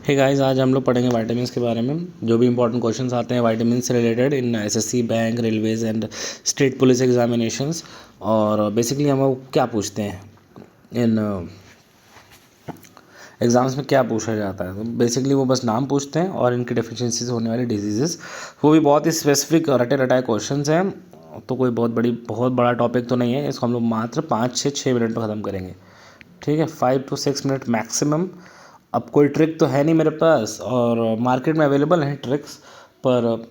Hey guys, आज हम लोग पढ़ेंगे विटामिन्स के बारे में। जो भी इंपॉर्टेंट क्वेश्चंस आते हैं विटामिन से related in SSC, bank, railways and state police examinations. और बेसिकली हम लोग क्या पूछते हैं इन एग्ज़ाम्स में, क्या पूछा जाता है। तो बेसिकली वो बस नाम पूछते हैं और इनकी डेफिशिएंसी से होने वाली डिजीज़ेस, वो भी बहुत ही स्पेसिफिक रटे रटाए क्वेश्चंस हैं। तो कोई बहुत बड़ा टॉपिक तो नहीं है, इसको हम लोग मात्र 5 से 6 मिनट में ख़त्म करेंगे। ठीक है, 5 to 6 मिनट मैक्सिमम। अब कोई ट्रिक तो है नहीं मेरे पास, और मार्केट में अवेलेबल हैं ट्रिक्स, पर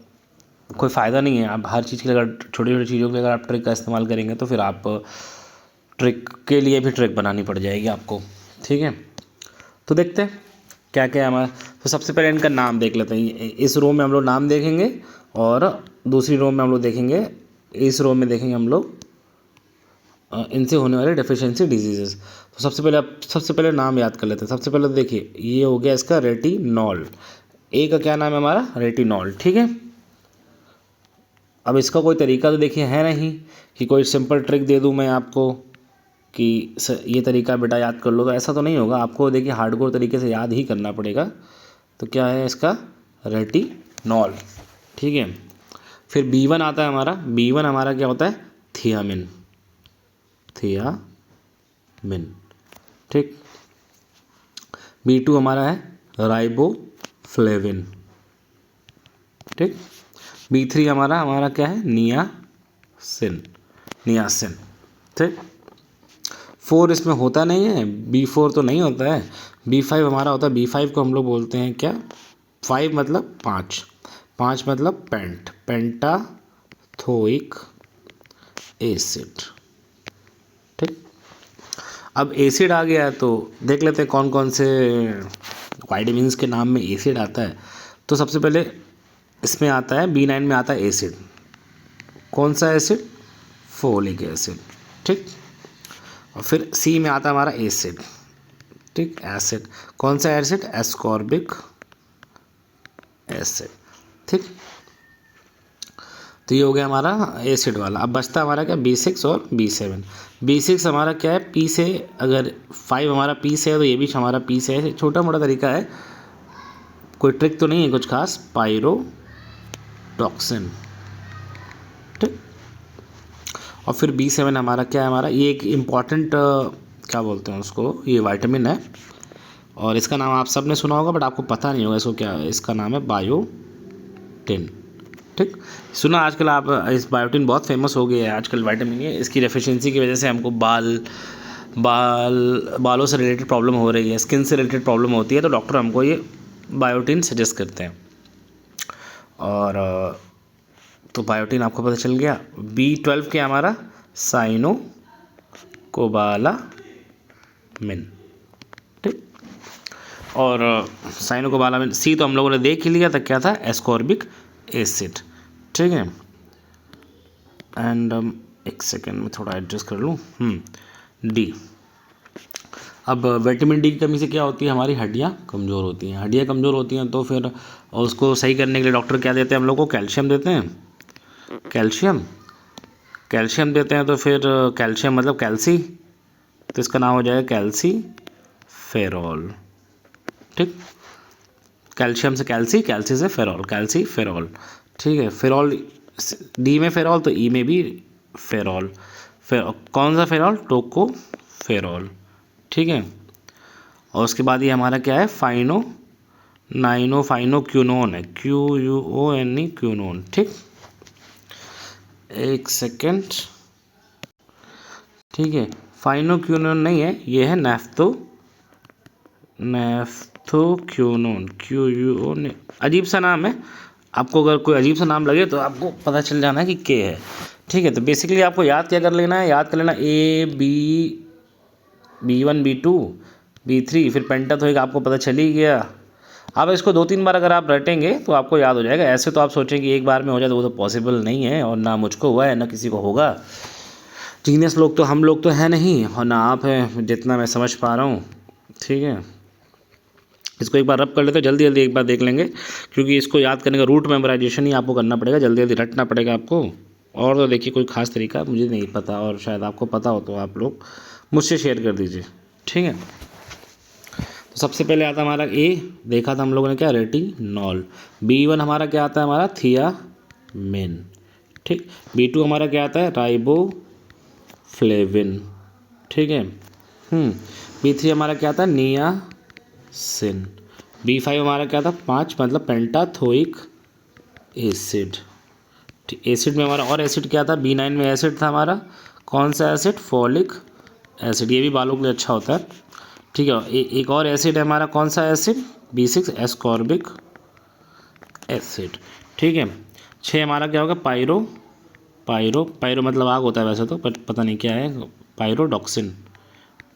कोई फ़ायदा नहीं है। आप हर चीज़ के लिए अगर छोटी छोटी चीज़ों के लिए अगर आप ट्रिक का इस्तेमाल करेंगे तो फिर आप ट्रिक के लिए भी ट्रिक बनानी पड़ जाएगी आपको। ठीक है, तो देखते हैं क्या क्या है हमारा। तो सबसे पहले इनका नाम देख लेते हैं। इस रो में हम लोग नाम देखेंगे और दूसरी रो में हम लोग देखेंगे, इस रो में देखेंगे हम लोग इनसे होने वाले डेफिशिएंसी डिजीजेस। तो सबसे पहले नाम याद कर लेते हैं। सबसे पहले तो देखिए, ये हो गया इसका रेटिनॉल। ए का क्या नाम है हमारा? रेटिनॉल। ठीक है, अब इसका कोई तरीका तो देखिए है नहीं कि कोई सिंपल ट्रिक दे दूं मैं आपको कि ये तरीका बेटा याद कर लो, तो ऐसा तो नहीं होगा। आपको देखिए हार्डकोर तरीके से याद ही करना पड़ेगा। तो क्या है इसका? रेटिनॉल। ठीक है, फिर B1 आता है हमारा। B1 हमारा क्या होता है? थियामिन। थियामिन। ठीक, B2 हमारा है राइबोफ्लेविन। ठीक, B3 हमारा क्या है? नियासिन। ठीक, 4 इसमें होता नहीं है, B4 तो नहीं होता है। B5 हमारा होता है। B5 को हम लोग बोलते हैं क्या? 5 मतलब 5 मतलब पेंटाथोइक एसिड। ठीक, अब एसिड आ गया तो देख लेते हैं कौन कौन से वाइटामिन्स के नाम में एसिड आता है। तो सबसे पहले इसमें आता है, B9 में आता है एसिड। कौन सा एसिड? Folic acid. ठीक, और फिर C में आता है हमारा एसिड। ठीक, एसिड। कौन सा एसिड? Ascorbic acid. ठीक, तो ये हो गया हमारा एसिड वाला। अब बचता हमारा क्या? B6 और B7। B6 हमारा क्या है? P से, अगर 5 हमारा P से है तो ये भी हमारा P से है। छोटा मोटा तरीका है, कोई ट्रिक तो नहीं है कुछ खास। पायरोटॉक्सिन। ठीक, और फिर B7 हमारा क्या है? हमारा ये एक इम्पॉर्टेंट क्या बोलते हैं उसको, ये विटामिन है और इसका नाम आप सब ने सुना होगा बट आपको पता नहीं होगा इसको क्या है। इसका नाम है बायोटिन। ठीक, सुना आजकल आप, इस बायोटिन बहुत फेमस हो गया है आजकल विटामिन। ये इसकी डेफिशिएंसी की वजह से हमको बालों से रिलेटेड प्रॉब्लम हो रही है, स्किन से रिलेटेड प्रॉब्लम होती है, तो डॉक्टर हमको ये बायोटिन सजेस्ट करते हैं। और तो बायोटिन आपको पता चल गया। B12 के हमारा साइनोकोबालामिन। ठीक, और साइनोकोबालामिन। C तो हम लोगों ने देख ही लिया था, क्या था? Ascorbic acid. ठीक है, एंड एक सेकेंड में थोड़ा एडजस्ट कर लूँ। D। अब विटामिन D की कमी से क्या होती है? हमारी हड्डियाँ कमज़ोर होती हैं। हड्डियाँ कमज़ोर होती हैं तो फिर उसको सही करने के लिए डॉक्टर क्या देते हैं हम लोग को? कैल्शियम देते हैं। कैल्शियम देते हैं, तो फिर कैल्शियम मतलब कैल्सी, तो इसका नाम हो जाएगा कैल्सीफेरॉल। ठीक, कैल्शियम से कैल्सी, कैल्सी से फेरॉल, कैल्सीफेरॉल। ठीक है, फेरॉल D में फेरॉल तो E में भी फेरॉल। कौन सा फेरॉल? टोकोफेरॉल। ठीक है, और उसके बाद ये हमारा क्या है? फाइनोक्यूनोन है, QUONE, क्यूनोन। ठीक, एक सेकेंड। ठीक है, फाइनोक्यूनोन नहीं है, ये है नैफ्थोक्यूनोन, QUON। अजीब सा नाम है, आपको अगर कोई अजीब सा नाम लगे तो आपको पता चल जाना है कि के है। ठीक है, तो बेसिकली आपको याद क्या कर लेना है? याद कर लेना B1, B2, B3, फिर पेंटाथोइक आपको पता चल ही गया। अब इसको 2-3 बार अगर आप रटेंगे तो आपको याद हो जाएगा। ऐसे तो आप सोचें कि एक बार में हो जाए तो वो तो पॉसिबल नहीं है, और ना मुझको हुआ है ना किसी को होगा। जीनियस लोग तो हम लोग तो हैं नहीं, और ना आप हैं, जितना मैं समझ पा रहा हूँ। ठीक है, इसको एक बार रब कर लेते हैं, जल्दी एक बार देख लेंगे, क्योंकि इसको याद करने का रूट मेमोराइजेशन ही आपको करना पड़ेगा, जल्दी रटना पड़ेगा आपको। और तो देखिए कोई ख़ास तरीका मुझे नहीं पता, और शायद आपको पता हो तो आप लोग मुझसे शेयर कर दीजिए। ठीक है, तो सबसे पहले आता है हमारा ए, देखा था हम लोगों ने क्या, रेटिनॉल। B1 हमारा क्या आता है, हमारा थियामिन। ठीक। B2 हमारा क्या आता है, राइबोफ्लेविन। ठीक है। B3 हमारा क्या आता है, नियासिन। B5 हमारा क्या था, 5 मतलब पेंटाथोइक एसिड। ठीक। एसिड में हमारा और एसिड क्या था, B9 में एसिड था हमारा, कौन सा एसिड, फॉलिक एसिड। ये भी बालों के लिए अच्छा होता है। ठीक है। एक और एसिड है हमारा, कौन सा एसिड, B6 एस्कॉर्बिक एसिड। ठीक है। 6 हमारा क्या होगा, पायरो पायरो पायरो मतलब आग होता है वैसे तो, पर पता नहीं क्या है, पायरोडॉक्सिन।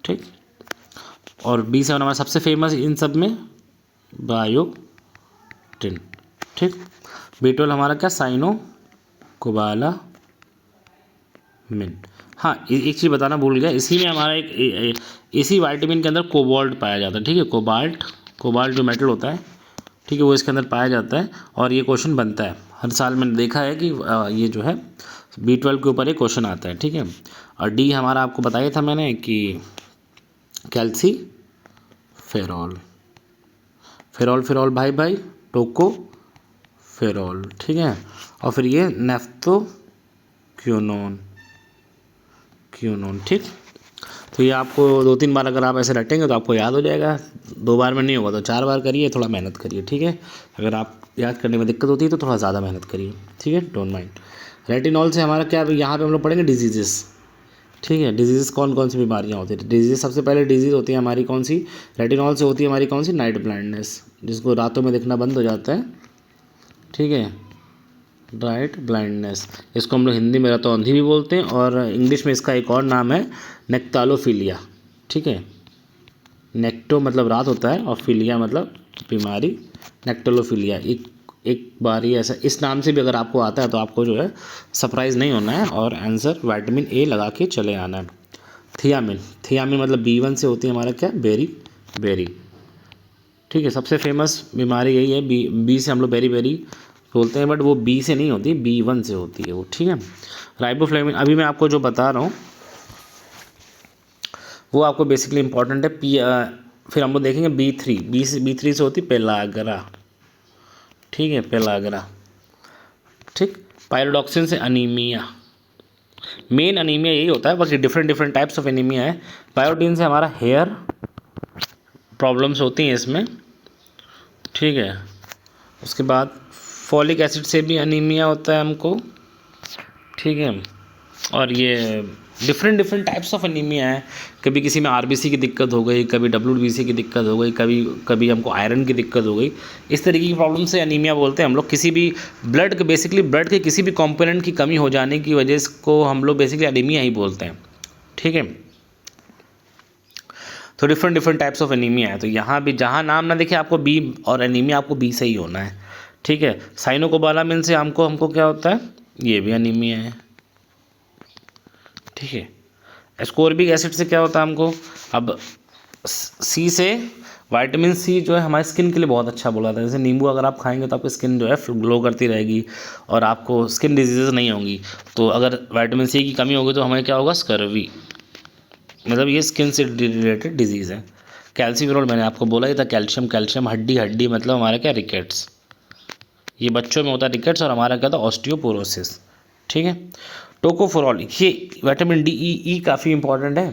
ठीक। और B7 हमारा सबसे फेमस इन सब में, बायोटिन। ठीक। B12 हमारा क्या, साइनो कोबालामिन। हाँ, एक चीज़ बताना भूल गया, इसी में हमारा इसी विटामिन के अंदर कोबाल्ट पाया जाता है। ठीक है। कोबाल्ट जो मेटल होता है, ठीक है, वो इसके अंदर पाया जाता है और ये क्वेश्चन बनता है हर साल। मैंने देखा है कि ये जो है B12 के ऊपर एक क्वेश्चन आता है। ठीक है। और D हमारा आपको बताया था मैंने कि कैल्सी फेरॉल, फेरॉल भाई भाई, टोको फेरॉल। ठीक है। और फिर ये नेफ्थो क्यूनोन। ठीक। तो ये आपको 2-3 बार अगर आप ऐसे रटेंगे तो आपको याद हो जाएगा। 2 बार में नहीं होगा तो 4 बार करिए, थोड़ा मेहनत करिए। ठीक है। अगर आप याद करने में दिक्कत होती है तो थोड़ा ज़्यादा मेहनत करिए। ठीक है, डोंट माइंड। रेटिनॉल से हमारा क्या, यहाँ पे हम लोग पढ़ेंगे डिजीजेस। ठीक है। डिजीज़ कौन कौन सी बीमारियाँ होती है, डिजीज़ सबसे पहले डिजीज़ होती है हमारी कौन सी, रेटिनॉल से होती है हमारी कौन सी, नाइट ब्लाइंडनेस, जिसको रातों में दिखना बंद हो जाता है। ठीक है, राइट ब्लाइंडनेस। इसको हम लोग हिंदी में रातों अंधी भी बोलते हैं और इंग्लिश में इसका एक और नाम है नेक्टालोफीलिया। ठीक है। नेक्टो मतलब रात होता है और फिलिया मतलब बीमारी, नेक्टालोफीलिया। एक बार ही ऐसा इस नाम से भी अगर आपको आता है तो आपको जो है सरप्राइज़ नहीं होना है और आंसर विटामिन ए लगा के चले आना है। थियामिन मतलब B1 से होती है हमारा क्या, बेरी। ठीक है। सबसे फेमस बीमारी यही है, बी से हम लोग बेरी बोलते हैं, बट वो B से नहीं होती, B1 से होती है वो। ठीक है। राइबोफ्लेविन अभी मैं आपको जो बता रहा हूँ वो आपको बेसिकली इंपॉर्टेंट है। फिर हम लोग देखेंगे B3 से होती पेलाग्रा। ठीक है, पेलाग्रा। ठीक। पायरोडॉक्सिन से अनीमिया, मेन अनीमिया यही होता है, बाकी डिफरेंट टाइप्स ऑफ एनीमिया है। बायोटीन से हमारा हेयर प्रॉब्लम्स होती हैं इसमें। ठीक है। उसके बाद फॉलिक एसिड से भी अनीमिया होता है हमको। ठीक है। और ये डिफरेंट टाइप्स ऑफ अनीमिया है, कभी किसी में RBC की दिक्कत हो गई, कभी WBC की दिक्कत हो गई, कभी हमको आयरन की दिक्कत हो गई। इस तरीके की प्रॉब्लम से अनीमिया बोलते हैं हम लोग। किसी भी बेसिकली ब्लड के किसी भी कंपोनेंट की कमी हो जाने की वजह को हम लोग बेसिकली अनीमिया ही बोलते हैं। ठीक है। तो डिफरेंट टाइप्स ऑफ एनीमिया है। तो यहाँ भी जहाँ नाम ना देखे आपको B और एनीमिया आपको B से ही होना है। ठीक है। साइनोकोबालामिन से हमको क्या होता है, ये भी एनीमिया है। ठीक है। एस्कॉर्बिक एसिड से क्या होता है हमको, अब C से विटामिन C जो है हमारी स्किन के लिए बहुत अच्छा बोला था। जैसे नींबू अगर आप खाएंगे तो आपकी स्किन जो है ग्लो करती रहेगी और आपको स्किन डिजीजेज नहीं होंगी। तो अगर विटामिन C की कमी होगी तो हमें क्या होगा, स्कर्वी, मतलब ये स्किन से रिलेटेड डिजीज़ है। कैल्सीफेरॉल मैंने आपको बोला ही था, कैल्शियम हड्डी मतलब हमारा क्या, रिकेट्स। ये बच्चों में होता है रिकेट्स और हमारा क्या था, ऑस्टियोपोरोसिस। ठीक है। टोकोफेरॉल, ये विटामिन D, E काफ़ी इंपॉर्टेंट है।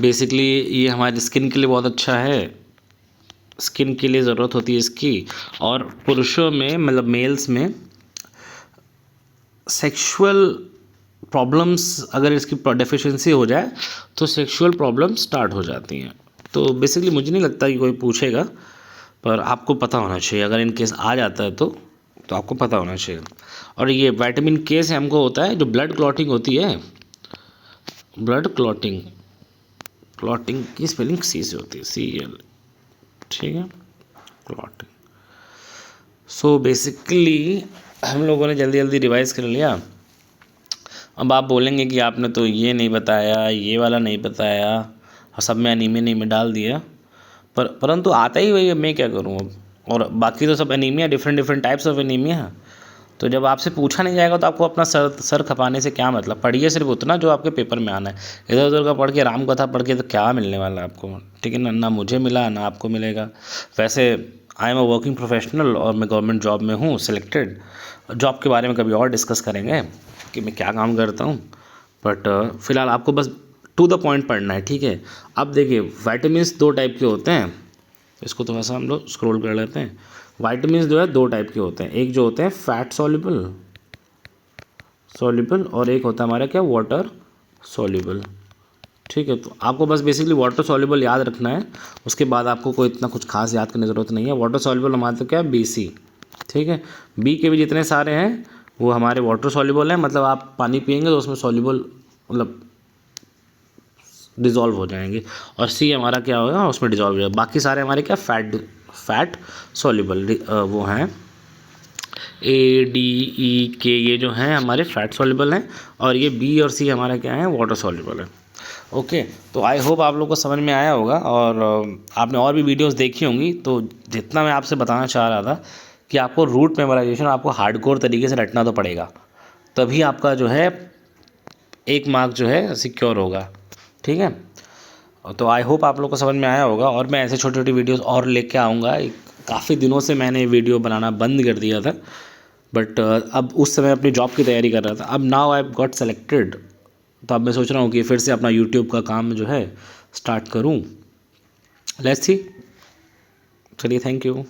बेसिकली ये हमारी स्किन के लिए बहुत अच्छा है, स्किन के लिए ज़रूरत होती है इसकी। और पुरुषों में मतलब मेल्स में सेक्सुअल प्रॉब्लम्स अगर इसकी डेफिशिएंसी हो जाए तो सेक्सुअल प्रॉब्लम्स स्टार्ट हो जाती हैं। तो बेसिकली मुझे नहीं लगता कि कोई पूछेगा, पर आपको पता होना चाहिए, अगर इन केस आ जाता है तो आपको पता होना चाहिए। और ये विटामिन K से हमको होता है जो ब्लड क्लॉटिंग होती है, ब्लड क्लॉटिंग की स्पेलिंग C से होती है, CL। ठीक है, क्लॉटिंग। सो बेसिकली हम लोगों ने जल्दी रिवाइज कर लिया। अब आप बोलेंगे कि आपने तो ये नहीं बताया, ये वाला नहीं बताया और सब में एनीमिया में डाल दिया, परंतु आता ही वही, मैं क्या करूँ अब। और बाकी तो सब anaemia, different types of anaemia. तो जब आपसे पूछा नहीं जाएगा तो आपको अपना सर सर खपाने से क्या मतलब। पढ़िए सिर्फ उतना जो आपके पेपर में आना है। इधर उधर का पढ़ के राम कथा पढ़ के तो क्या मिलने वाला है आपको, ठीक है ना। ना मुझे मिला ना आपको मिलेगा। वैसे I am a working professional और मैं गवर्नमेंट जॉब में हूँ सिलेक्टेड। जॉब के बारे में कभी और डिस्कस करेंगे कि मैं क्या काम करता हूँ, बट फ़िलहाल आपको बस टू द पॉइंट पढ़ना है, ठीक है। अब देखिए वाइटामिन्स दो टाइप के होते हैं, इसको थोड़ा सा हम लोग स्क्रॉल कर लेते हैं। वाइटामिन्स जो है दो टाइप के होते हैं, एक जो होते हैं फैट सॉल्युबल और एक होता है हमारा क्या, वाटर सॉल्युबल, ठीक है। तो आपको बस बेसिकली वाटर सॉल्युबल याद रखना है, उसके बाद आपको कोई इतना कुछ खास याद करने की ज़रूरत नहीं है। वाटर सॉल्युबल हमारे तो क्या है, BC, ठीक है। बी के भी जितने सारे हैं वो हमारे वाटर सॉल्युबल हैं, मतलब आप पानी पियेंगे तो उसमें सॉल्युबल मतलब डिज़ोल्व हो जाएंगे। और सी हमारा क्या होगा, उसमें डिज़ोल्व हो जाएगा। बाकी सारे हमारे क्या, फैट सॉल्युबल वो हैं ADE K, ये जो हैं हमारे फैट सॉल्युबल हैं, और ये B और C हमारा क्या है, वाटर सॉल्युबल है। ओके, तो आई होप आप लोग को समझ में आया होगा, और आपने और भी वीडियोस देखी होंगी। तो जितना मैं आपसे बताना चाह रहा था कि आपको रूट मेमोराइजेशन आपको हार्डकोर तरीके से रटना तो पड़ेगा, तभी आपका जो है 1 मार्क जो है सिक्योर होगा, ठीक है। तो आई होप आप लोग को समझ में आया होगा, और मैं ऐसे छोटी छोटी वीडियोस और लेके आऊँगा। काफ़ी दिनों से मैंने वीडियो बनाना बंद कर दिया था, बट अब उस समय अपनी जॉब की तैयारी कर रहा था। अब नाउ आई गॉट सेलेक्टेड, तो अब मैं सोच रहा हूँ कि फिर से अपना यूट्यूब का काम जो है स्टार्ट करूँ। Let's see. चलिए, थैंक यू।